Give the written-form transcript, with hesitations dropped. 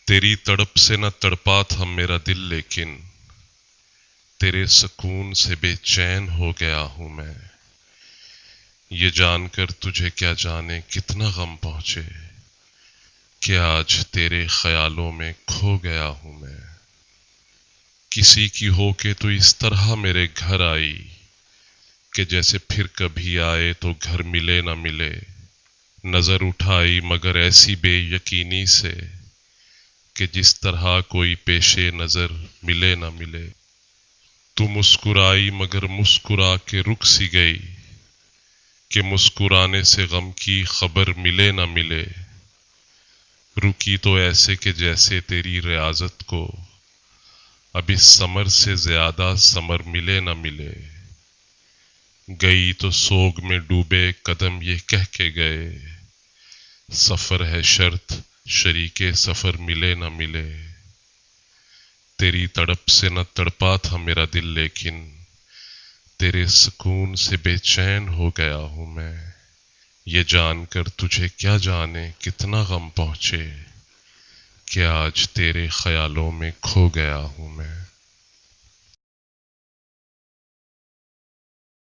تیری تڑپ سے نہ تڑپا تھا میرا دل، لیکن تیرے سکون سے بے چین ہو گیا ہوں میں۔ یہ جان کر تجھے کیا جانے کتنا غم پہنچے کہ آج تیرے خیالوں میں کھو گیا ہوں میں۔ کسی کی ہو کے تو اس طرح میرے گھر آئی کہ جیسے پھر کبھی آئے تو گھر ملے نہ ملے۔ نظر اٹھائی مگر ایسی بے یقینی سے کہ جس طرح کوئی پیش نظر ملے نہ ملے۔ تو مسکرائی مگر مسکرا کے رک سی گئی کہ مسکرانے سے غم کی خبر ملے نہ ملے۔ رکی تو ایسے کہ جیسے تیری ریاضت کو اب اس سمر سے زیادہ سمر ملے نہ ملے۔ گئی تو سوگ میں ڈوبے قدم یہ کہہ کے گئے، سفر ہے شرط شریک سفر ملے نہ ملے۔ تیری تڑپ سے نہ تڑپا تھا میرا دل، لیکن تیرے سکون سے بے چین ہو گیا ہوں میں۔ یہ جان کر تجھے کیا جانے کتنا غم پہنچے کہ آج تیرے خیالوں میں کھو گیا ہوں میں۔